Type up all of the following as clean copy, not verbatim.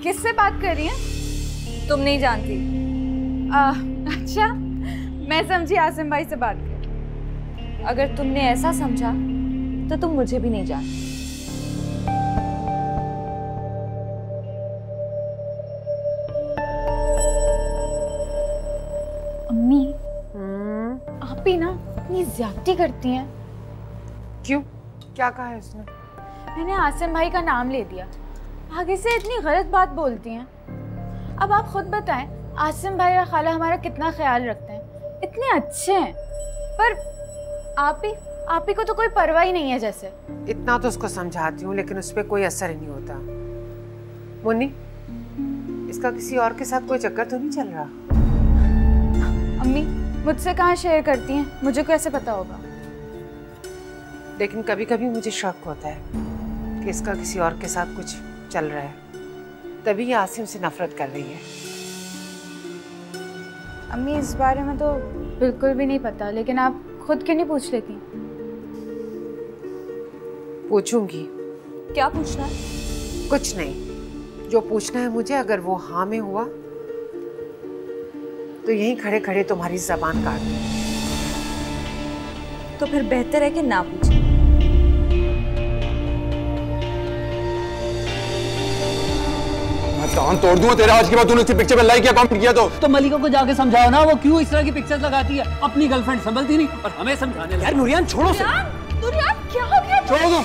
किससे बात कर रही हैं? तुम नहीं जानती। अच्छा, मैं समझी आसिम भाई से बात कर। अगर तुमने ऐसा समझा तो तुम मुझे भी नहीं जानती। अम्मी, आप भी ना इतनी ज्यादती करती हैं। क्यों? क्या कहा है उसने? मैंने आसिम भाई का नाम ले दिया, आगे से इतनी गलत बात बोलती हैं। अब आप खुद बताएं, आसिम भाई और खाला हमारा कितना ख्याल रखते हैं, इतने अच्छे हैं, पर आप ही को तो कोई परवाह ही नहीं है जैसे। इतना तो उसको समझाती हूँ लेकिन उस पर कोई असर ही नहीं होता। मुन्नी, इसका किसी और के साथ कोई चक्कर तो नहीं चल रहा? अम्मी, मुझसे कहाँ शेयर करती हैं, मुझे कैसे पता होगा? लेकिन कभी कभी मुझे शक होता है कि इसका किसी और के साथ कुछ चल रहा है, तभी ये आसिम से नफरत कर रही है। अम्मी, इस बारे में तो बिल्कुल भी नहीं पता, लेकिन आप खुद क्यों नहीं पूछ लेती? पूछूंगी। क्या पूछना है? कुछ नहीं, जो पूछना है मुझे, अगर वो हाँ में हुआ तो यहीं खड़े खड़े तुम्हारी जबान काट दूं। तो फिर बेहतर है कि ना पूछे। मैं कान तोड़ दूंगा तेरा आज के बाद तूने इसी पिक्चर पे लाइक या कमेंट किया तो मलिका को जाके समझाओ ना, वो क्यों इस तरह की पिक्चर्स लगाती है। अपनी गर्लफ्रेंड संभलती नहीं और हमें समझाने लगी। यार नुरियान छोड़ो। नुरियान, क्या हो गया? छोड़ो तुम,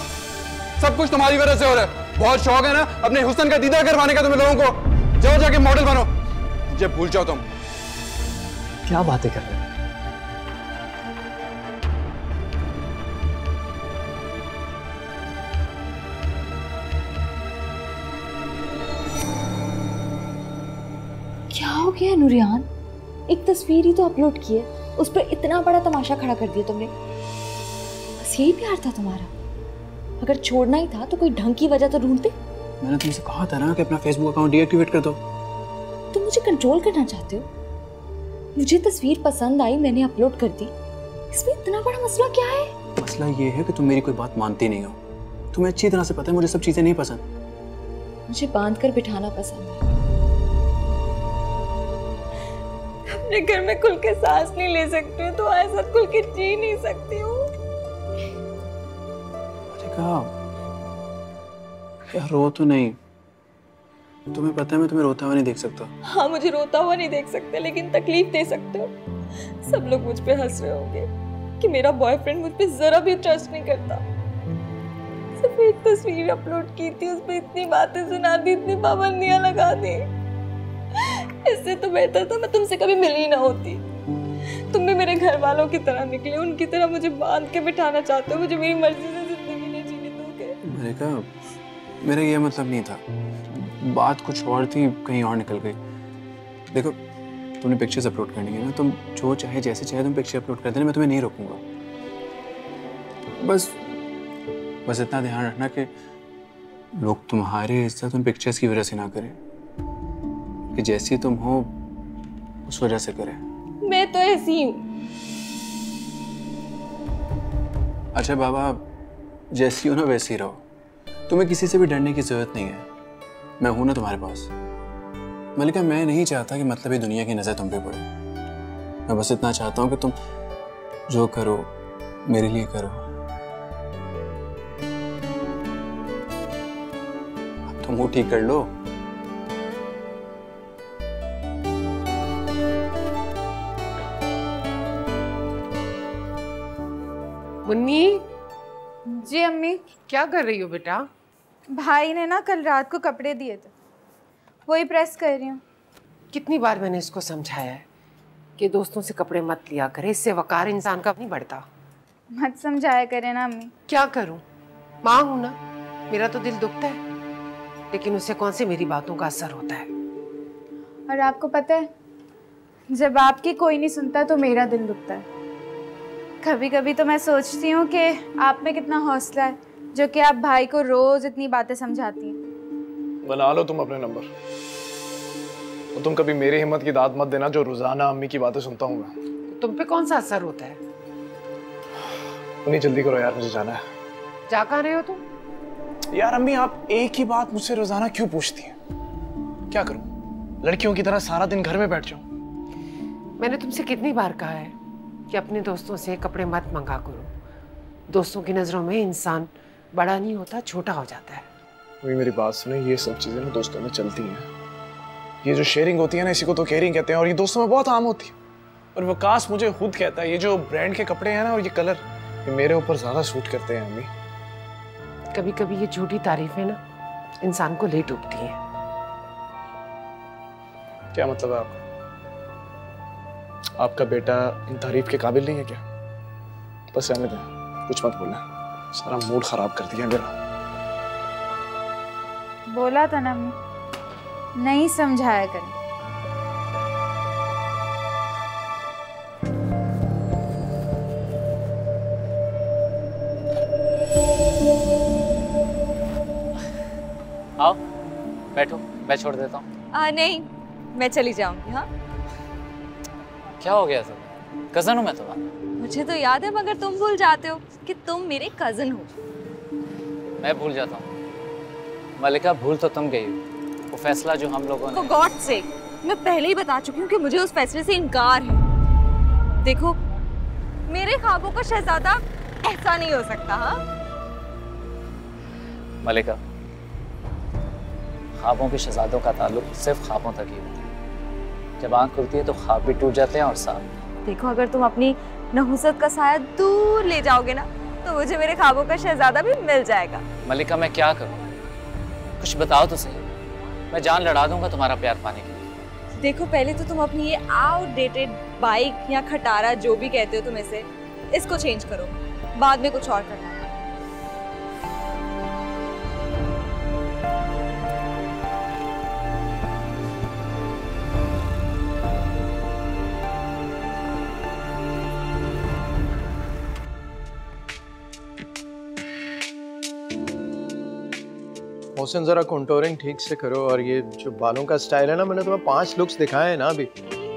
सब कुछ तुम्हारी वजह से हो रहा है। बहुत शौक है ना अपने हुस्न का दीदार करवाने का तुम्हें लोगों को। जाओ जाके मॉडल बनो, मुझे भूल जाओ तुम। क्या बातें कर रहे हैं? क्या हो गया नुरियान? एक तस्वीर ही तो अपलोड की है, उस पर इतना बड़ा तमाशा खड़ा कर दिया तुमने। बस यही प्यार था तुम्हारा? अगर छोड़ना ही था तो कोई ढंग की वजह तो ढूंढते। मैंने तुमसे कहा था ना कि अपना फेसबुक अकाउंट डीएक्टिवेट कर दो। तुम मुझे कंट्रोल करना चाहते हो? मुझे तस्वीर पसंद आई, मैंने अपलोड कर दी, इसमें इतना बड़ा मसला क्या है? मसला ये है कि तुम मेरी कोई बात मानती नहीं हो। तुम्हें अच्छी तरह से पता है मुझे सब चीजें नहीं पसंद। मुझे बांध कर बिठाना पसंद है। अपने घर में खुल के सांस नहीं ले सकती हूँ तो ऐसा खुल के जी नहीं सकती हूँ। क्या रो तो नहीं? तुम्हें पता है मैं तुम्हें रोता हुआ नहीं देख सकता। हाँ, मुझे रोता हुआ नहीं देख सकते, लेकिन तकलीफ दे सकते हो। सब लोग मुझ पे हंस रहे होंगे कि मेरा बॉयफ्रेंड मुझ पे जरा भी ट्रस्ट नहीं करता। सिर्फ एक तस्वीर अपलोड की थी, उस पे इतनी बातें सुना दी, इतनी पाबंदियां लगा दी। इससे तो बेहतर था मैं तुमसे कभी मिली ही ना होती। तुम भी मेरे घर वालों की तरह निकले, उनकी तरह मुझे बांध के बिठाना चाहते हो, मुझे मेरी मर्जी से जिंदगी नहीं जीने दोगे। मलिका, मेरा ये मतलब नहीं था, बात कुछ और थी, कहीं और निकल गई। देखो, तुमने पिक्चर्स अपलोड करनी है ना, तुम जो चाहे जैसे चाहे तुम पिक्चर अपलोड कर देना, मैं तुम्हें नहीं रोकूंगा। बस इतना ध्यान रखना कि लोग तुम्हारे इज्जत उन पिक्चर्स की वजह से ना करें, कि जैसी तुम हो उस वजह से करें। मैं तो ऐसी हूँ। अच्छा बाबा, जैसी हो ना वैसी रहो, तुम्हें किसी से भी डरने की जरूरत नहीं है, मैं हूं ना तुम्हारे पास। मलिका, मैं नहीं चाहता कि मतलब ये दुनिया की नजर तुम पे पड़े। मैं बस इतना चाहता हूं कि तुम जो करो मेरे लिए करो। अब तुम मुंह ठीक कर लो। मुन्नी। जी अम्मी। क्या कर रही हो बेटा? भाई ने ना कल रात को कपड़े दिए थे, वही प्रेस कर रही हूँ। कितनी बार मैंने इसको समझाया है कि दोस्तों से कपड़े मत लिया करे, इससे वकार इंसान का नहीं बढ़ता। मत समझाया करे ना अम्मी। क्या करूं, माँ हूं ना, मेरा तो दिल दुखता है, लेकिन उससे कौन सी मेरी बातों का असर होता है। और आपको पता है, जब आपकी कोई नहीं सुनता तो मेरा दिल दुखता है। कभी कभी तो मैं सोचती हूँ कि आप में कितना हौसला है, जो कि आप भाई को रोज इतनी बातें समझाती हैं। बना लो तुम अपने नंबर, और तुम कभी मेरी हिम्मत की दाद मत देना जो रोजाना अम्मी की बातें सुनता हूँ मैं। तुम पे कौन सा असर होता है? उन्हीं जल्दी करो यार, मुझे जाना है। जा कहाँ रहे हो तुम? यार अम्मी, आप एक ही बात मुझसे रोजाना क्यों पूछती हैं? क्या करूं? लड़कियों की तरह सारा दिन घर में बैठ जाऊं? मैंने तुमसे कितनी बार कहा है कि अपने दोस्तों से कपड़े मत मंगा करो। दोस्तों की नजरों में इंसान बड़ा नहीं होता, छोटा हो जाता है। वही मेरी बात सुने, ये सब चीजें ना दोस्तों में चलती हैं। ये जो शेयरिंग होती है ना, इसी को तो केयरिंग कहते हैं, और ये दोस्तों में बहुत आम होती है। और वकास मुझे खुद कहता है ये जो ब्रांड के कपड़े हैं ना और ये कलर, ये मेरे ऊपर ज्यादा सूट करते हैं अम्मी। कभी कभी ये झूठी तारीफें ना इंसान को ले डूबती हैं। क्या मतलब है आपका? आपका बेटा इन तारीफ के काबिल नहीं है क्या? बस रहने दें, कुछ मत बोलना, सारा मूड खराब कर दिया मेरा। बोला था ना मैं, नहीं समझाया करें। आओ बैठो, मैं छोड़ देता हूँ। नहीं, मैं चली जाऊंगी। हाँ, क्या हो गया तुम्हें? कजन हूँ मैं तुम्हारा। मुझे तो याद है, मगर तुम भूल जाते हो कि तुम मेरे कजन हो। मैं भूल जाता हूँ मलिका, भूल तो तुम गई हो। वो फैसला जो हम लोगों ने, For God's sake, मैं पहले ही बता चुकी हूँ कि मुझे उस फैसले से इनकार है। देखो, मेरे ख्वाबों का शहजादा ऐसा नहीं हो सकता। हाँ मलिका, ख्वाबों के शहजादों का ताल्लुक सिर्फ ख्वाबों तक ही होता है। जब आंख खुलती है तो ख्वाब भी टूट जाते हैं और साथ। देखो, अगर तुम अपनी नहुसत का साया दूर ले जाओगे ना, तो मुझे मेरे ख्वाबों का शहजादा भी मिल जाएगा। मलिका, मैं क्या करूँ? कुछ बताओ तो सही। मैं जान लड़ा दूंगा तुम्हारा प्यार पाने के लिए। देखो, पहले तो तुम अपनी ये आउटडेटेड बाइक या खटारा जो भी कहते हो तुम इसे, इसको चेंज करो, बाद में कुछ और करना। मोहसिन, जरा कंटूरिंग ठीक से करो, और ये जो बालों का स्टाइल है ना, मैंने तुम्हें 5 लुक्स दिखाए हैं ना अभी,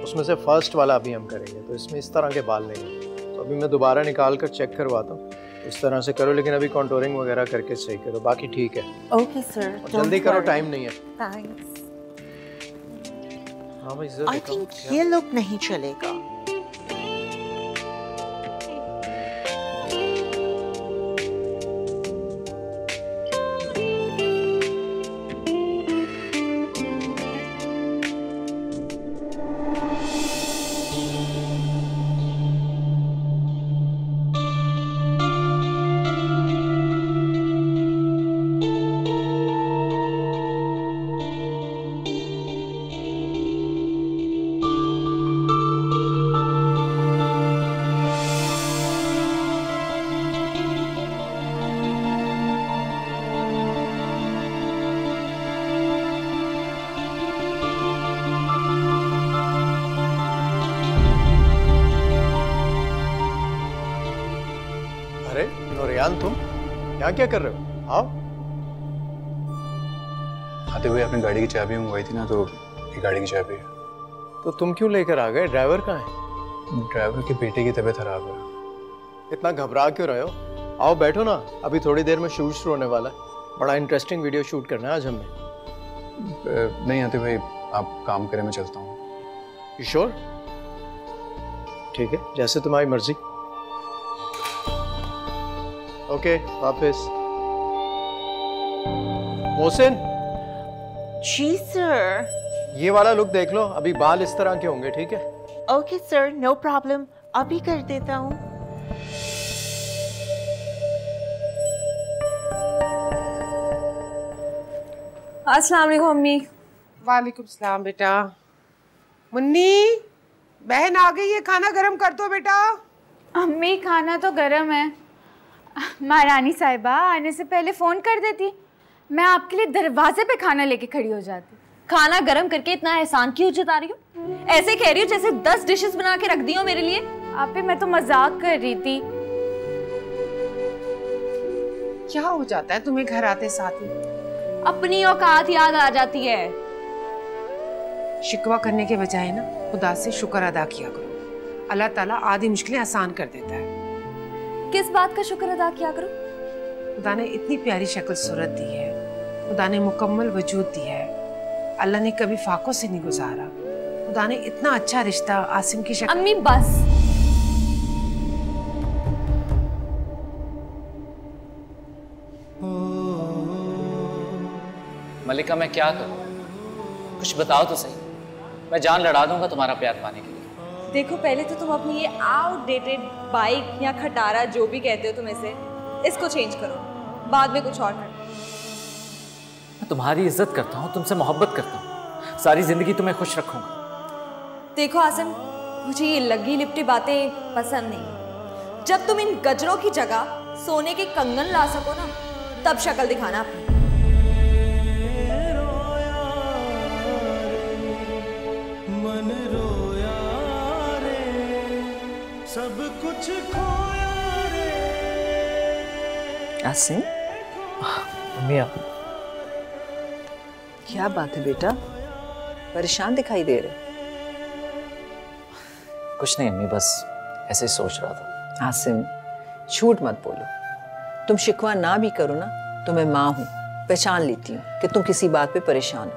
उसमें से फर्स्ट वाला अभी हम करेंगे। तो इसमें इस तरह के बाल नहीं हैं, तो अभी मैं दोबारा निकाल कर चेक करवाता हूँ। इस तरह से करो, लेकिन अभी कंटूरिंग वगैरह करके सही करो, बाकी ठीक है। ओके सर, जल्दी करो, टाइम नहीं है। थैंक्स। हाँ भाई, आई थिंक ये लुक नहीं चलेगा। नूरियान, तुम यहाँ क्या कर रहे हो? आओ। आते हुए अपनी गाड़ी की चाबी मंगवाई थी ना, तो ये गाड़ी की चाबी है। तो तुम क्यों लेकर आ गए? ड्राइवर कहाँ है? ड्राइवर के बेटे की तबीयत खराब है। इतना घबरा क्यों रहे हो? आओ बैठो ना, अभी थोड़ी देर में शूट शुरू होने वाला है। बड़ा इंटरेस्टिंग वीडियो शूट करना है आज हमें। नहीं आते भाई, आप काम करें, मैं चलता हूँ। You sure? ठीक है, जैसे तुम्हारी मर्जी। ओके, वापस। मोहसिन, जी सर। ये वाला लुक देख लो, अभी बाल इस तरह के होंगे, ठीक है? ओके सर, नो प्रॉब्लम, अभी कर देता हूँ। अस्सलाम वालेकुम अम्मी। वालेकुम सलाम बेटा। मुन्नी, बहन आ गई है, खाना गरम कर दो बेटा। अम्मी, खाना तो गरम है। महारानी साहिबा आने से पहले फ़ोन कर देती, मैं आपके लिए दरवाजे पे खाना लेके खड़ी हो जाती। खाना गरम करके इतना एहसान क्यों जता रही हो? ऐसे कह रही हो जैसे 10 डिशेस बना के रख दी हो मेरे लिए। आप पे मैं तो मजाक कर रही थी। क्या हो जाता है तुम्हें घर आते साथ ही? अपनी औकात याद आ जाती है। शिकवा करने के बजाय ना खुदा से शुक्र अदा किया करो। अल्लाह ताला आधी मुश्किलें आसान कर देता है। किस बात का शुक्र अदा किया करो? खुदा ने इतनी प्यारी शक्ल सूरत दी है, खुदा ने मुकम्मल वजूद दिया है, अल्लाह ने कभी फाकों से नहीं गुजारा। खुदा ने इतना अच्छा रिश्ता आसिम की शक्ल। अम्मी बस। मलिका मैं क्या करूं? कुछ बताओ तो सही। मैं जान लड़ा दूंगा तुम्हारा प्यार पाने के लिए। देखो पहले तो तुम अपनी ये आउटडेटेड बाइक या खटारा जो भी कहते हो तुम इसे, इसको चेंज करो, बाद में कुछ और करना। मैं तुम्हारी इज्जत करता हूँ, तुमसे मोहब्बत करता हूँ, सारी जिंदगी तुम्हें खुश रखूंगा। देखो आसिम, मुझे ये लगी लिपटी बातें पसंद नहीं। जब तुम इन गजरों की जगह सोने के कंगन ला सको ना, तब शक्ल दिखाना अपनी। सब कुछ खोया रे। आसिम, मम्मी आप क्या बात है बेटा, परेशान दिखाई दे रहे? कुछ नहीं अम्मी, बस ऐसे ही सोच रहा था। आसिम, झूठ मत बोलो। तुम शिकवा ना भी करो ना, तो मैं माँ हूँ, पहचान लेती हूँ कि तुम किसी बात पे परेशान हो।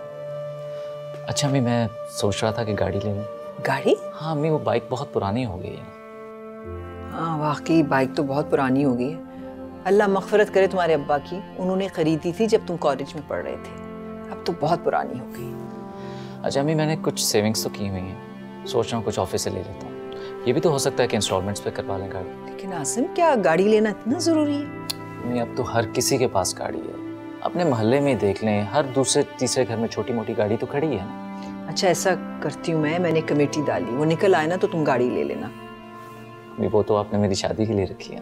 अच्छा अम्मी, मैं सोच रहा था कि गाड़ी ले लूँ। गाड़ी? हाँ अम्मी, वो बाइक बहुत पुरानी हो गई है। हाँ वाकई बाइक तो बहुत पुरानी हो गई है। अल्लाह मग़फ़िरत करे तुम्हारे अब्बा की, उन्होंने ख़रीदी थी जब तुम कॉलेज में पढ़ रहे थे, अब तो बहुत पुरानी हो गई। अच्छा अम्मी, मैंने कुछ सेविंग्स तो की हुई हैं, सोच रहा हूँ कुछ ऑफिस से ले लेता हूँ। ये भी तो हो सकता है कि इंस्टॉलमेंट्स पे करवा लें गाड़ी। लेकिन आसिम, क्या गाड़ी लेना इतना ज़रूरी है? अम्मी अब तो हर किसी के पास गाड़ी है, अपने मोहल्ले में देख लें, हर दूसरे तीसरे घर में छोटी मोटी गाड़ी तो खड़ी है ना। अच्छा ऐसा करती हूँ मैंने कमेटी डाली, वो निकल आए ना तो तुम गाड़ी ले लेना। वो तो आपने मेरी शादी के लिए रखी है।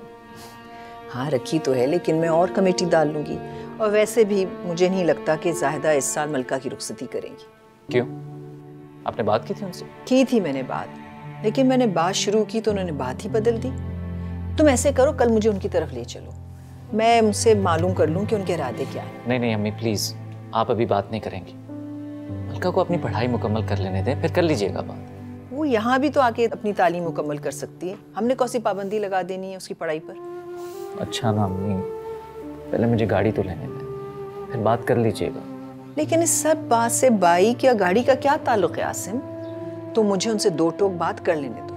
हाँ रखी तो है, लेकिन मैं और कमेटी डाल लूँगी। और वैसे भी मुझे नहीं लगता कि ज़ाहिदा इस साल मलका की रुखसती करेंगी। क्यों? आपने बात की थी उनसे? की थी मैंने बात, लेकिन मैंने बात शुरू की तो उन्होंने बात ही बदल दी। तुम ऐसे करो, कल मुझे उनकी तरफ ले चलो, मैं उनसे मालूम कर लूँ कि उनके इरादे क्या है। नहीं नहीं अम्मी प्लीज़, आप अभी बात नहीं करेंगी। मलका को अपनी पढ़ाई मुकम्मल कर लेने दें, फिर कर लीजिएगा बात। वो यहाँ भी तो आके अपनी तालीम मुकम्मल कर सकती है, हमने कौन सी पाबंदी लगा देनी है उसकी पढ़ाई पर। अच्छा ना अम्मी, पहले मुझे गाड़ी तो लेने दें, फिर बात कर लीजिएगा। लेकिन इस सब बात से बाइक या गाड़ी का क्या ताल्लुक है आसिम? तो मुझे उनसे दो टोक बात कर लेने दो।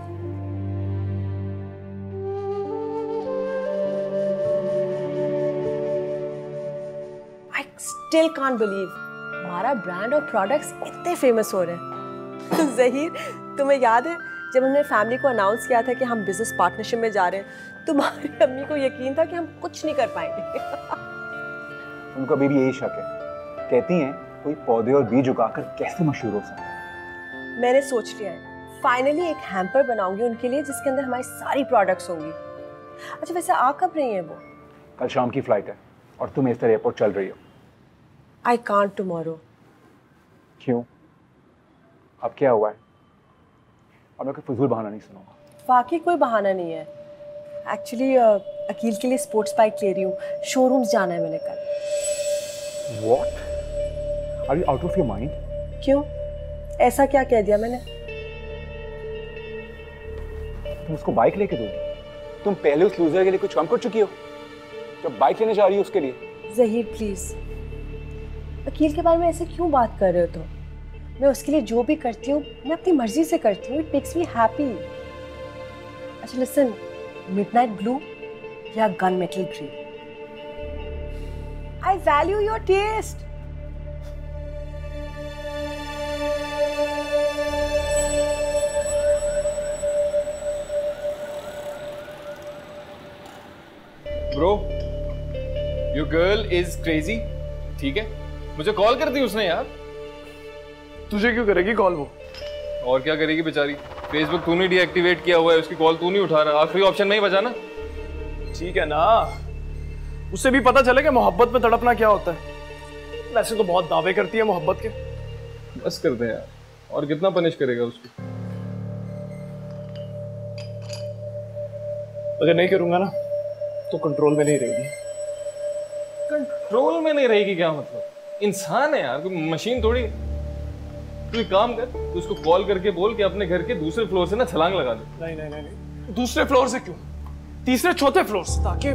I still can't believe हमारा ब्रांड और प्रोडक्ट्स इतने फेमस हो रहे हैं। ज़हीर, तुम्हें याद है जब हमने फैमिली को अनाउंस किया था कि हम बिजनेस पार्टनरशिप में जा रहे हैं, तुम्हारी अम्मी को यकीन था कि हम कुछ नहीं कर पाएंगे। उनको अभी भी यही शक है, कहती हैं कोई पौधे और बीज उगाकर कैसे मशहूर हो सकता है। मैंने सोच लिया है, फाइनली एक हैम्पर बनाऊंगी उनके लिए जिसके अंदर हमारी सारी प्रोडक्ट्स होंगी। अच्छा वैसे आ कब रही हैं वो? कल शाम की फ्लाइट है और तुम इस तरह एयरपोर्ट चल रही हो। I can't tomorrow. क्यों? अब क्या हुआ है? और मैं कोई फजूल बहाना नहीं सुनूंगा। वाकई कोई बहाना नहीं है। एक्चुअली अकील के लिए स्पोर्ट्स बाइक ले रही हूँ, शोरूम्स जाना है मैंने कल। What? Are you out of your mind? क्यों? ऐसा क्या कह दिया मैंने? तुम उसको बाइक लेके दोगी? तुम पहले उस लूजर के लिए कुछ कम कर चुकी हो जब बाइक लेने जा रही हो उसके लिए। ज़हीर प्लीज, अकील के बारे में ऐसे क्यों बात कर रहे हो? तो मैं उसके लिए जो भी करती हूँ मैं अपनी मर्जी से करती हूँ। It makes me happy. अच्छा लिसन, मिडनाइट ब्लू या gun metal green? I value your taste. Bro, your girl is crazy. ठीक है, मुझे कॉल कर दी उसने यार। तुझे क्यों करेगी कॉल वो? और क्या करेगी बेचारी, फेसबुक तूने डीएक्टिवेट किया हुआ है, उसकी कॉल तू नहीं उठा रहा, आखिरी ऑप्शन नहीं बचा ना। ठीक है ना, उससे भी पता चले कि मोहब्बत में तड़पना क्या होता है। वैसे तो बहुत दावे करती है मोहब्बत के। बस करते हैं यार, और कितना पनिश करेगा उसको। अगर नहीं करूंगा ना तो कंट्रोल में नहीं रहेगी। कंट्रोल में नहीं रहेगी क्या मतलब? इंसान है यार, कोई मशीन थोड़ी। तू एक काम कर, तू उसको कॉल करके बोल कि अपने घर के दूसरे फ्लोर से ना छलांग लगा दे। नहीं नहीं नहीं, दूसरे फ्लोर से क्यों, तीसरे चौथे फ्लोर से, ताकि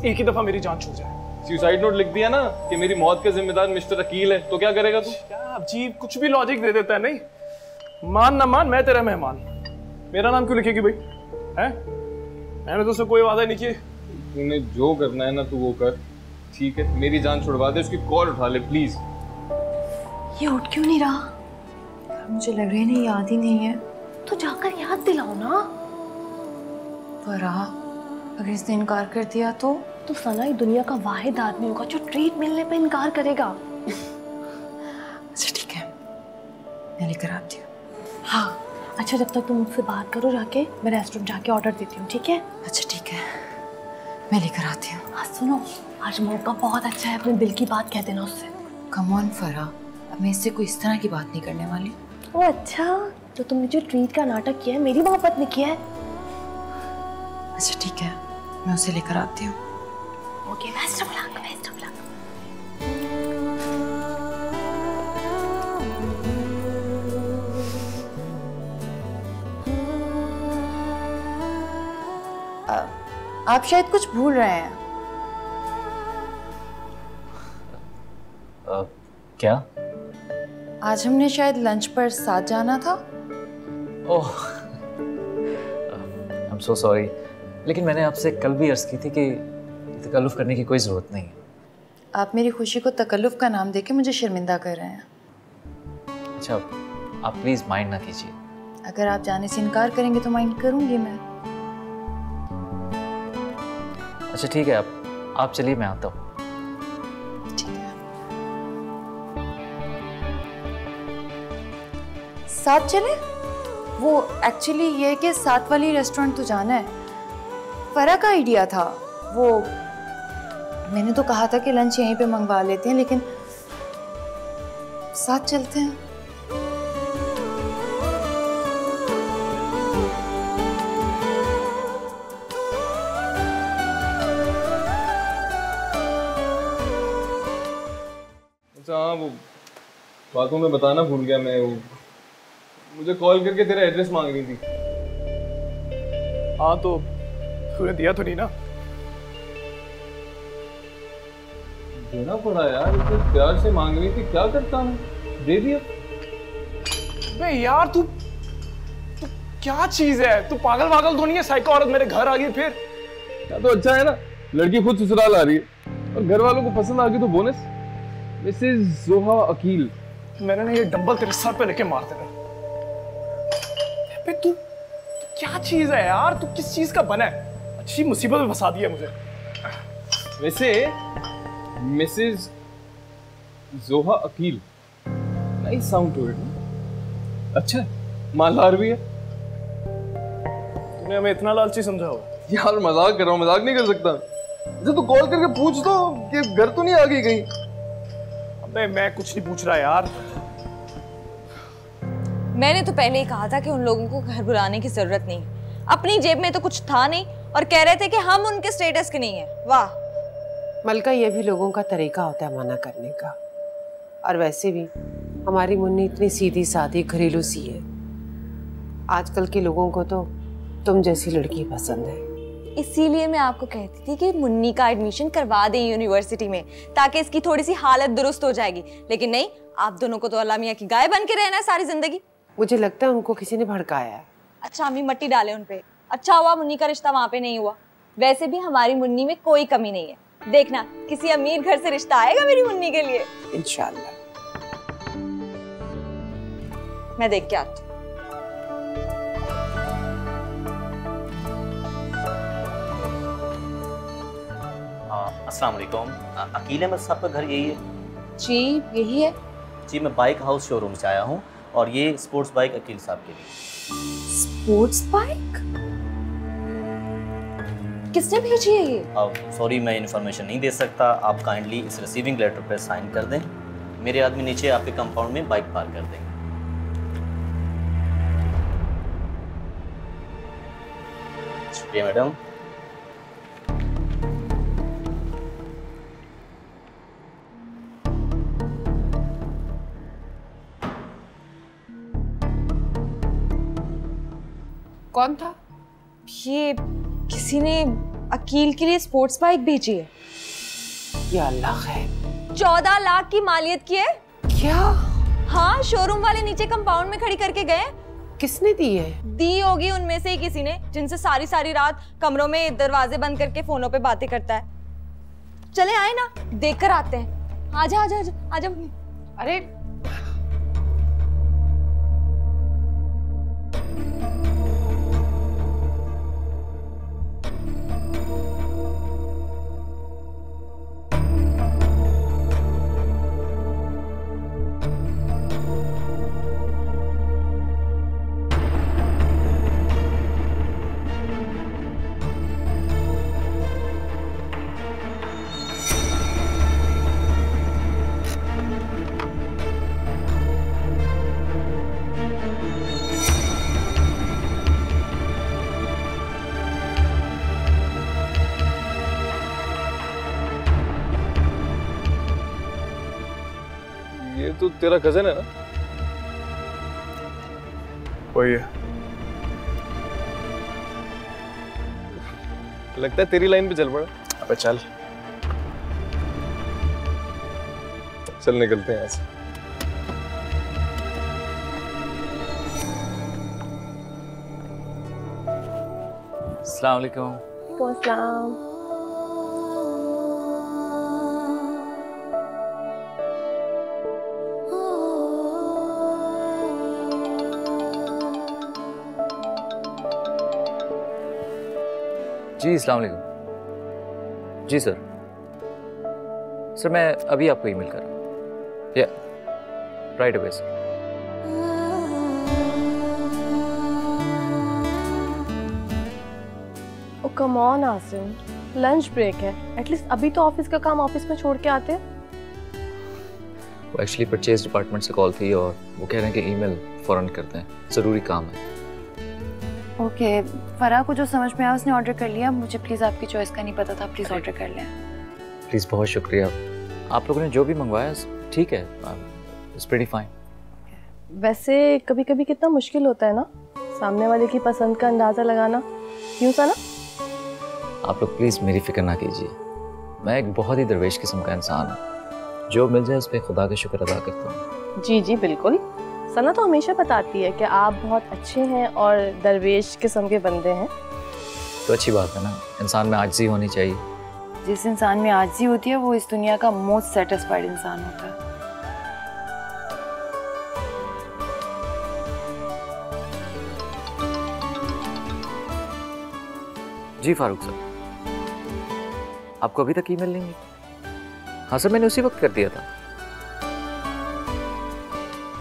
एक ही दफा मेरी जान छूट जाए। सुसाइड नोट लिख दिया ना कि मेरी मौत का जिम्मेदार मिस्टर अकील है, तो क्या करेगा तू? क्या अजीब कुछ भी लॉजिक दे देता है। नहीं मान ना मान, मैं तेरा मेहमान, मेरा नाम क्यों लिखेगी भाई? हैं? मैंने तो उससे कोई वादा नहीं किया। तूने जो करना है ना तू वो कर, ठीक है? मेरी जान छुड़वा दे, उसकी कॉल उठा ले प्लीज। ये उठ क्यों नहीं रहा? मुझे लग रहा है नहीं, याद ही नहीं है। तो जाकर याद दिलाओ ना। फराह, अगर इसने इनकार कर दिया तो सना दुनिया का वाहिद आदमी होगा जो ट्रीट मिलने पे इनकार करेगा। अच्छा ठीक है, मैं लेकर आती हूँ। हाँ अच्छा, जब तक तुम मुझसे बात करो जाके, मैं रेस्टोरेंट जाके ऑर्डर देती हूँ, ठीक है? अच्छा ठीक है, मैं लेकर आती हूँ। हाँ सुनो, आज मौका बहुत अच्छा है, अपने दिल की बात कह देना उससे। कम ऑन फराह, अब मैं इससे कोई इस तरह की बात नहीं करने वाली। ओ अच्छा, तो तुमने जो ट्रीट का नाटक किया है मेरी मोहब्बत में किया है। अच्छा ठीक है, मैं उसे लेकर आती हूँ। Okay, best of luck, best of luck. आप शायद कुछ भूल रहे हैं। क्या? आज हमने शायद लंच पर साथ जाना था। ओह, आई एम सो सॉरी, लेकिन मैंने आपसे कल भी अर्ज की थी कि तकल्लुफ़ करने की कोई ज़रूरत नहीं है। आप मेरी खुशी को तकल्लुफ़ का नाम देके मुझे शर्मिंदा कर रहे हैं। अच्छा, आप प्लीज़ माइंड ना कीजिए। अगर आप जाने से इनकार करेंगे तो माइंड करूंगी मैं। अच्छा ठीक है, आप चलिए, मैं आता हूँ। साथ चले? वो एक्चुअली ये है कि साथ वाली रेस्टोरेंट तो जाना है। फरा का आइडिया था वो। मैंने तो कहा था कि लंच यहीं पे मंगवा लेते हैं, लेकिन साथ चलते हैं। अच्छा हाँ, वो बातों में बताना भूल गया मैं। वो मुझे कॉल करके तेरा एड्रेस मांग रही थी। हाँ तो तूने दिया तो नहीं ना? देना पड़ा यार, इतने प्यार से मांग रही थी, क्या करता मैं? दे दिया। बे यार तू क्या चीज है? तू पागल वागल तो नहीं है? साइको औरत मेरे घर आ गई फिर। क्या तो अच्छा है ना, लड़की खुद ससुराल आ रही है और घर वालों को पसंद आ गई तो बोनस। मिसेस जोहा अकील। मैंने ना ये डंबल तेरे सर पे लेके मार देना। तू क्या चीज है यार? तू किस चीज का बना है? अच्छी मुसीबत में फंसा दिया मुझे। वैसे Mrs Zoha Aqeel, nice sound to it. अच्छा मालदार भी है। तूने हमें इतना लालची समझा होगा? यार मजाक कर रहा हूँ, मजाक नहीं कर सकता। जब तू कॉल करके पूछ दो कि घर तो नहीं आ गई कहीं। अबे मैं कुछ नहीं पूछ रहा यार। मैंने तो पहले ही कहा था कि उन लोगों को घर बुलाने की जरूरत नहीं। अपनी जेब में तो कुछ था नहीं और कह रहे थे कि हम उनके स्टेटस के नहीं है। वाह मलका, ये भी लोगों का तरीका होता है मना करने का। और वैसे भी हमारी मुन्नी इतनी सीधी सादी घरेलू सी है। आजकल के लोगों को तो तुम जैसी लड़की पसंद है। इसीलिए मैं आपको कहती थी कि मुन्नी का एडमिशन करवा दें यूनिवर्सिटी में, ताकि इसकी थोड़ी सी हालत दुरुस्त हो जाएगी। लेकिन नहीं, आप दोनों को तो अल्लाह मियां की गाय बन के रहना है सारी जिंदगी। मुझे लगता है उनको किसी ने भड़काया है। अच्छा अम्मी मट्टी डाले उन पे। अच्छा हुआ मुन्नी का रिश्ता वहाँ पे नहीं हुआ। वैसे भी हमारी मुन्नी में कोई कमी नहीं है। देखना किसी अमीर घर से रिश्ता आएगा मेरी मुन्नी के लिए, इंशाल्लाह। मैं देख के आती हूँ। अस्सलाम वालेकुम। अकील अहमद साहब का घर यही है? जी यही है। जी मैं बाइक हाउस शोरूम से आया हूँ और ये स्पोर्ट्स बाइक अकील साहब के लिए। Sports bike? किसने भेजी है ये? सॉरी मैं इन्फॉर्मेशन नहीं दे सकता। आप काइंडली इस रिसीविंग लेटर पर साइन कर दें। मेरे आदमी नीचे आपके कंपाउंड में बाइक पार्क कर देंगे। शुक्रिया मैडम। कौन था ये? किसी ने अकील के लिए स्पोर्ट्स बाइक भेजी है। या अल्लाह खैर। 14 लाख की मालियत की है। क्या? हाँ, शोरूम वाले नीचे कंपाउंड में खड़ी करके गए। किसने दी है? दी होगी उनमें से ही किसी ने, जिनसे सारी सारी रात कमरों में दरवाजे बंद करके फोनों पे बातें करता है। चले आए ना, देखकर आते हैं। आजा आजा आजा आजा। अरे ये तो तेरा कजन है ना? वही है। लगता है तेरी लाइन पे चल पड़ा। अबे चल चल निकलते हैं यहाँ से। अस्सलाम वालेकुम। अस्सलाम। जी अस्सलाम वालेकुम। जी सर। सर मैं अभी आपको ईमेल कर रहा हूँ। Yeah right away sir. Oh come on Asim, lunch break है, एटलीस्ट अभी तो ऑफिस का काम ऑफिस में छोड़ के आते। वो एक्चुअली परचेज डिपार्टमेंट से कॉल थी और वो कह रहे हैं कि ईमेल फौरन करते हैं, ज़रूरी काम है। ओके, फराह को जो समझ में आया उसने ऑर्डर कर लिया। मुझे प्लीज़ आपकी चॉइस का नहीं पता था, प्लीज़ ऑर्डर कर लें। प्लीज़ बहुत शुक्रिया। आप लोगों ने जो भी मंगवाया ठीक है, इट्स प्रीटी फाइन। वैसे कभी कभी कितना मुश्किल होता है ना सामने वाले की पसंद का अंदाज़ा लगाना, क्यों सा ना? आप लोग प्लीज़ मेरी फिक्र ना कीजिए। मैं एक बहुत ही दरवेश किस्म का इंसान हूँ, जो मिल जाए उस पर खुदा का शुक्र अदा करता हूँ। जी जी बिल्कुल। सना तो हमेशा बताती है कि आप बहुत अच्छे हैं और दरवेश किस्म के बंदे हैं। तो अच्छी बात है ना, इंसान में आजिज़ी होनी चाहिए। जिस इंसान में आजिज़ी होती है वो इस दुनिया का मोस्ट सेटिस्फाइड इंसान होता है। जी फारूक सर, आपको अभी तक ईमेल नहीं मिली? हाँ सर, मैंने उसी वक्त कर दिया था।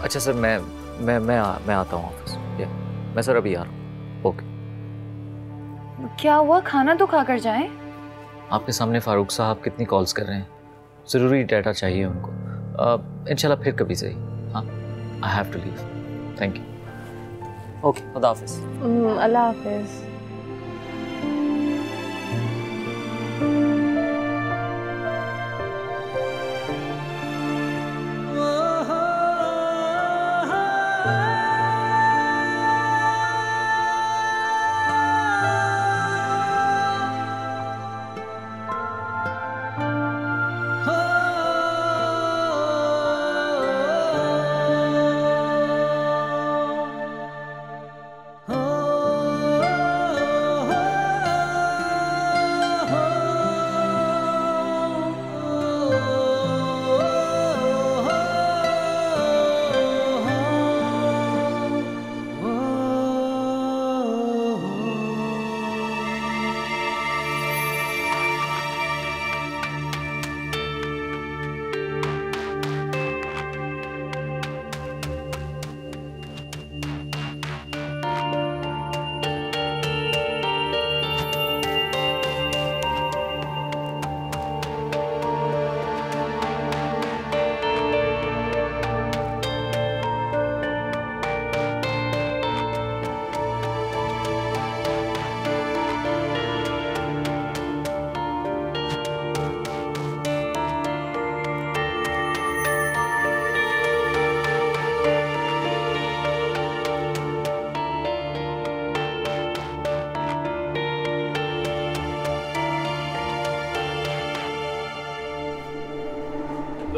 अच्छा सर, मैं आता हूँ ऑफिस। या मैं सर अभी आ रहा हूँ। ओके। क्या हुआ, खाना तो खा कर जाएं? आपके सामने फारूक साहब कितनी कॉल्स कर रहे हैं, ज़रूरी डाटा चाहिए उनको। इंशाल्लाह फिर कभी सही। हाँ, I have to leave. Thank you. Okay, खुदा हाफिज़। अल्लाह हाफिज़।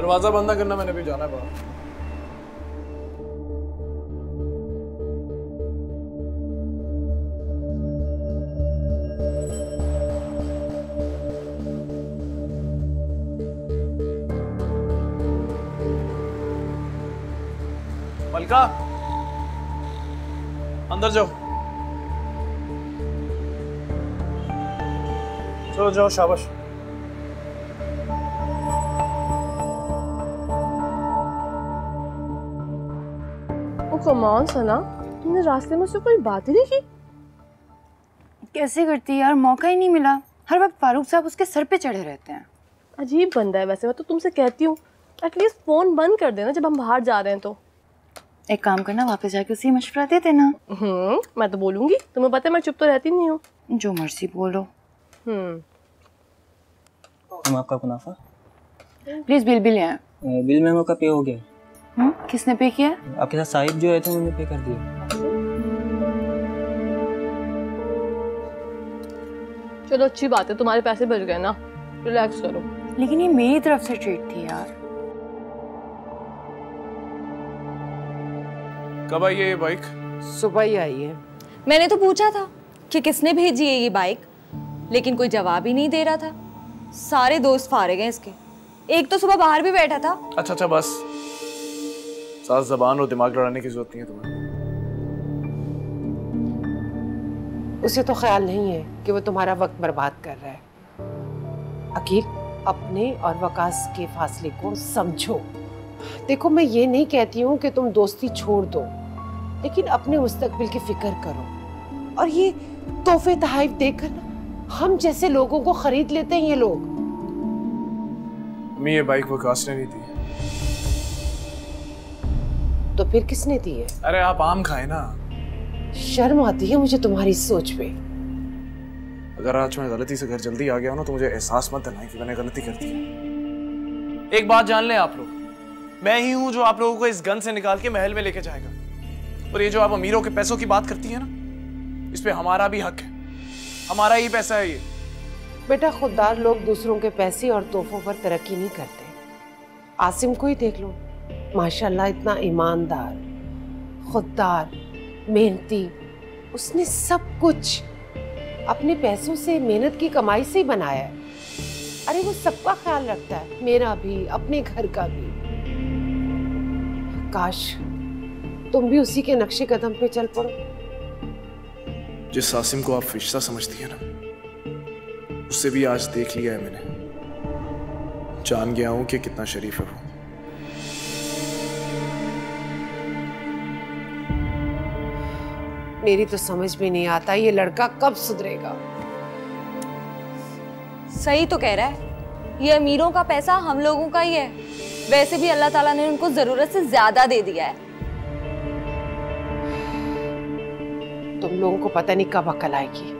दरवाजा बंद ना करना, मैंने भी जाना है बाहर। मलका, अंदर जाओ। चलो जाओ, शाबाश। कमान सना, तुमने रास्ते में से कोई बात ही नहीं की? कैसे करती यार, मौका ही नहीं मिला। हर वक्त फारूक साहब उसके सर पे चढ़े रहते हैं। अजीब बंदा है वैसे। मैं तो तुमसे कहती हूँ एटलीस्ट फोन बंद कर देना जब हम बाहर जा रहे हैं तो। एक काम करना, वापस जाके उसी मशवरा दे देना। मैं तो बोलूंगी, तुम्हें पता है मैं चुप तो रहती नहीं हूँ। जो मर्जी बोलो। हम आपका मुनाफा प्लीज बिल ले आए। बिल मेमो का पे हो गया। किसने पे किया? आपके साथ साहिब जो है थे उन्होंने पे कर दिया। चलो अच्छी बात है, तुम्हारे पैसे बच गए ना, रिलैक्स करो। लेकिन ये मेरी तरफ से ट्रीट थी यार। कब आई है ये बाइक? सुबह ही आई है। मैंने तो पूछा था कि किसने भेजी है ये बाइक, लेकिन कोई जवाब ही नहीं दे रहा था। सारे दोस्त फारिग हैं इसके। एक तो सुबह बाहर भी बैठा था। अच्छा बस, साथ ज़बान और दिमाग लड़ाने की जरूरत नहीं है तुम्हें। उसे तो ख्याल नहीं है कि वो तुम्हारा वक्त बर्बाद कर रहा है। अकील, अपने और वकास के फासले को समझो। देखो, मैं ये नहीं कहती हूँ कि तुम दोस्ती छोड़ दो, लेकिन अपने मुस्तकबिल की फिक्र करो। और ये तोहफे तहफ़ देकर ना हम जैसे लोगों को खरीद लेते हैं ये लोग। मैं ये बाइक वकास ने नहीं दी। तो फिर किसने दी है? अरे आप आम खाए ना। शर्म आती है मुझे तुम्हारी सोच पे। अगर आज मैं गलती से घर जल्दी आ गया हूं ना तो मुझे एहसास मत दिलाएं कि मैंने गलती कर दी है। एक बात जान लें आप लोग, मैं ही हूं जो आप लोगों को इस गन से निकाल के महल में लेके जाएगा। और ये जो आप अमीरों के पैसों की बात करती है ना, इस पे हमारा भी हक है। हमारा ही पैसा है ये। बेटा, खुददार लोग दूसरों के पैसे और तोहफों पर तरक्की नहीं करते। आसिम को ही देख लो, माशाल्लाह इतना ईमानदार, खुददार, मेहनती। उसने सब कुछ अपने पैसों से, मेहनत की कमाई से ही बनाया है। अरे वो सबका ख्याल रखता है, मेरा भी, अपने घर का भी। काश तुम भी उसी के नक्शे कदम पे चल पड़ो। जिस आसिम को आप फिश्ता समझती है ना, उससे भी आज देख लिया है मैंने। जान गया हूं कि कितना शरीफ है वो। मेरी तो समझ में नहीं आता ये लड़का कब सुधरेगा। सही तो कह रहा है, ये अमीरों का पैसा हम लोगों का ही है। वैसे भी अल्लाह ताला ने उनको जरूरत से ज्यादा दे दिया है। तुम लोगों को पता नहीं कब अकल आएगी।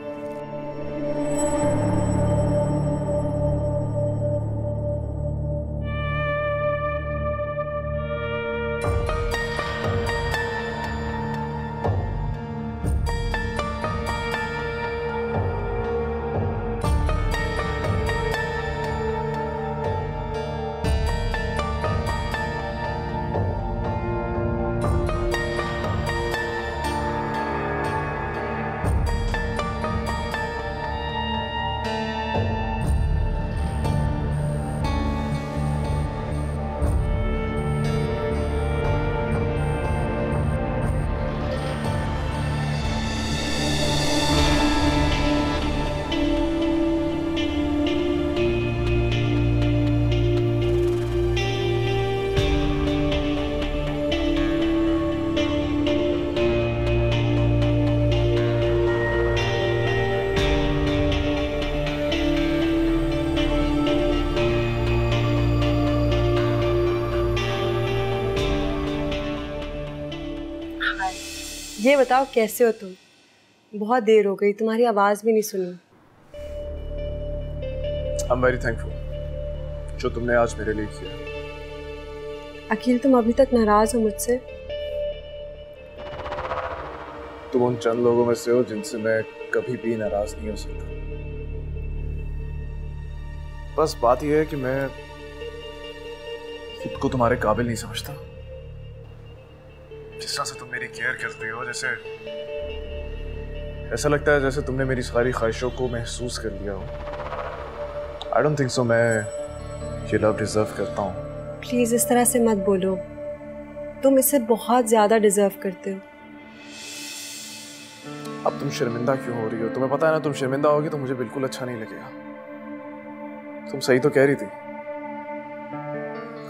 ये बताओ कैसे हो तुम? बहुत देर हो गई, तुम्हारी आवाज भी नहीं सुनी। आई एम वेरी थैंकफुल जो तुमने आज मेरे लिए किया। अखिल, तुम अभी तक नाराज हो मुझसे? तुम उन चंद लोगों में से हो जिनसे मैं कभी भी नाराज नहीं हो सकता। बस बात यह है कि मैं खुद को तुम्हारे काबिल नहीं समझता। जिस तरह से तुम मेरी केयर करती हो, जैसे ऐसा लगता है जैसे तुमने मेरी सारी ख्वाहिशों को महसूस कर लिया हो। आई डोंट थिंक सो मैं ये लव डिजर्व करता हूँ। प्लीज इस तरह से मत बोलो, तुम इसे बहुत ज्यादा डिजर्व करते हो। अब तुम शर्मिंदा क्यों हो रही हो? तुम्हें पता है ना, तुम शर्मिंदा होगी तो मुझे बिल्कुल अच्छा नहीं लगेगा। तुम सही तो कह रही थी,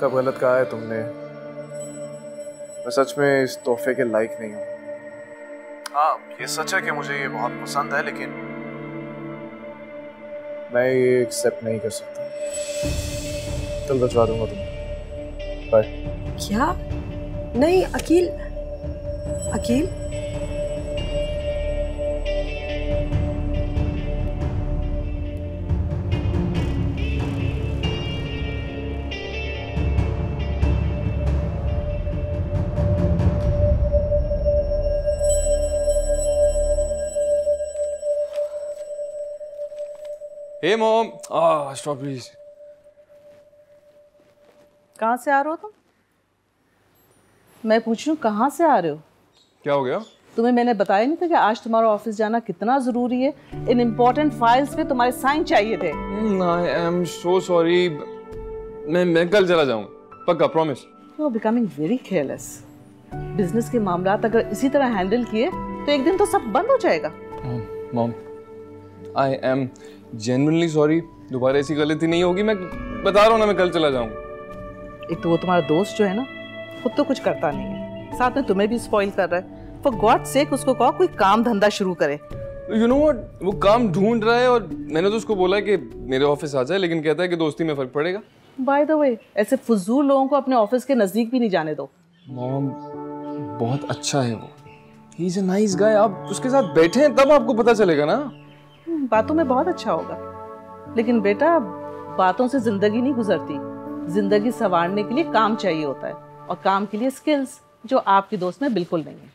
कब गलत कहा है तुमने। मैं सच में इस तोहफे के लायक नहीं हूँ। हाँ, ये सच है कि मुझे ये बहुत पसंद है, लेकिन मैं ये एक्सेप्ट नहीं कर सकता। चल बचवा दूंगा तुम्हें। बाय। क्या? नहीं अकील, अकील हे मॉम, स्ट्रॉबेरीज। कहाँ से आ रहे हो तुम? मैं पूछ रही हूँ कहाँ से आ रहे हो? क्या हो गया? तुम्हें मैंने बताया नहीं था कि आज तुम्हारा ऑफिस जाना कितना जरूरी है? इन इम्पोर्टेंट फाइल्स पे तुम्हारे साइन चाहिए थे। I am so sorry. मैं कल चला जाऊंगा, पक्का, promise. You are becoming very careless. Business के मामलात अगर इसी तरह हैंडल किए तो एक दिन तो सब बंद हो जाएगा। Mom, I am genuinely sorry. दोबारा ऐसी गलती नहीं होगी। मैं बता रहा हूँ ना, मैं कल चला जाऊंगा। एक तो वो तुम्हारा दोस्त जो है ना, खुद तो कुछ करता नहीं है, साथ में तुम्हें भी स्पॉइल कर रहा है। फॉर गॉड सेक उसको कहो कोई काम धंधा शुरू करे। यू नो व्हाट, वो काम ढूंढ रहा है और मैंने तो उसको बोला कि मेरे ऑफिस आ जाए, लेकिन कहता है कि दोस्ती में फर्क पड़ेगा। बाय द वे, ऐसे फजूल लोगों को अपने ऑफिस के नजदीक भी नहीं जाने दो। मॉम, बहुत अच्छा है वो। He is a nice guy. आप उसके साथ बैठे हैं तब आपको पता चलेगा ना। बातों में बहुत अच्छा होगा, लेकिन बेटा बातों से जिंदगी नहीं गुजरती। जिंदगी संवारने के लिए काम चाहिए होता है, और काम के लिए स्किल्स, जो आपके दोस्त में बिल्कुल नहीं है।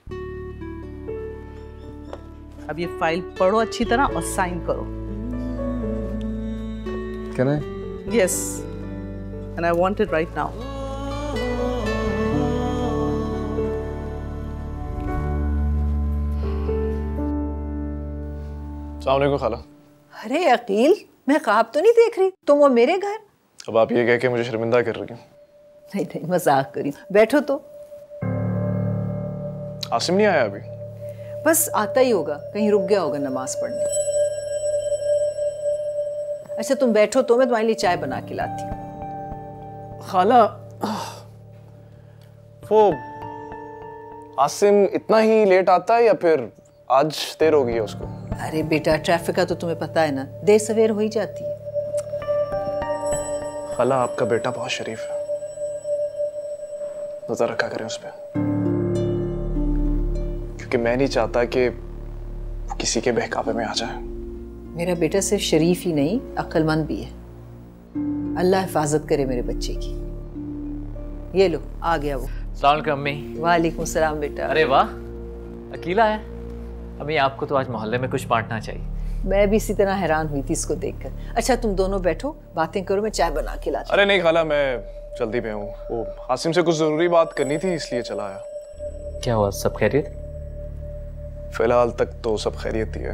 अब ये फाइल पढ़ो अच्छी तरह और साइन करो। Can I? Yes, and I want it right now. अस्सलाम वालेकुम खाला। अरे अकील, मैं ख्वाब तो नहीं देख रही, तुम वो मेरे घर। अब आप ये कह के मुझे शर्मिंदा कर रही हो। नहीं नहीं, मजाक करी। बैठो तो। आसिम नहीं आया अभी? बस आता ही होगा, कहीं रुक गया होगा नमाज पढ़ने। अच्छा तुम बैठो तो मैं तुम्हारे लिए चाय बना के लाती हूँ। खाला, वो आसिम इतना ही लेट आता है या फिर आज देर हो गई है उसको? अरे बेटा, ट्रैफिक का तो तुम्हें पता है ना, देर सवेर हो ही जाती है। खाला, आपका बेटा बहुत शरीफ है, नजर रखा करें उस पर, क्योंकि मैं नहीं चाहता कि वो किसी के बहकावे में आ जाए। मेरा बेटा सिर्फ शरीफ ही नहीं, अक्लमंद भी है। अल्लाह हिफाजत करे मेरे बच्चे की। ये लो, आ गया वो। अस्सलाम वालेकुम अम्मी। वालेकुम सलाम बेटा। अरे वाह, अकेला है? अम्मी आपको तो आज मोहल्ले में कुछ बांटना चाहिए। मैं भी इसी तरह हैरान हुई थी इसको देखकर। अच्छा तुम दोनों बैठो, बातें करो, मैं चाय बना के लाती हूँ। अरे नहीं खाला, मैं जल्दी पे हूँ। वो आसिम से कुछ जरूरी बात करनी थी, इसलिए चला आया। क्या हुआ, सब खैरियत? फिलहाल तक तो सब खैरियत ही है।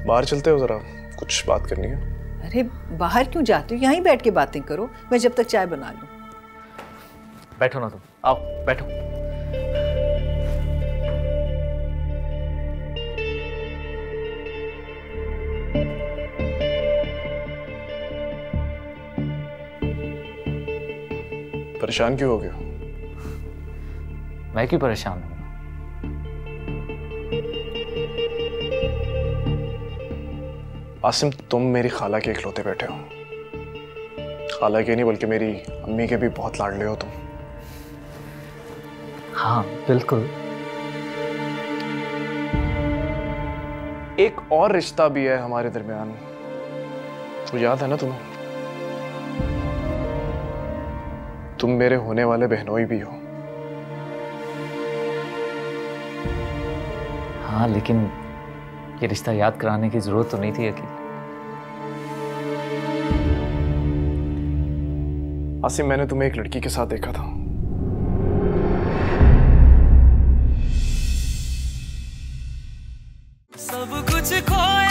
बाहर चलते हो, जरा कुछ बात करनी है। अरे बाहर क्यों जाते हो, यहीं बैठ के बातें करो, मैं जब तक चाय बना लूं। बैठो ना तुम, आओ बैठो। परेशान क्यों हो गए? मैं क्यों परेशान हूँ? आसिम, तुम मेरी खाला के इकलौते बेटे हो। खाला के नहीं बल्कि मेरी अम्मी के भी बहुत लाडले हो तुम। हाँ बिल्कुल। एक और रिश्ता भी है हमारे दरमियान, वो याद है ना तुम्हें? तुम मेरे होने वाले बहनोई भी हो। हाँ, लेकिन ये रिश्ता याद कराने की जरूरत तो नहीं थी अकील। आसिम, मैंने तुम्हें एक लड़की के साथ देखा था। सब कुछ खोया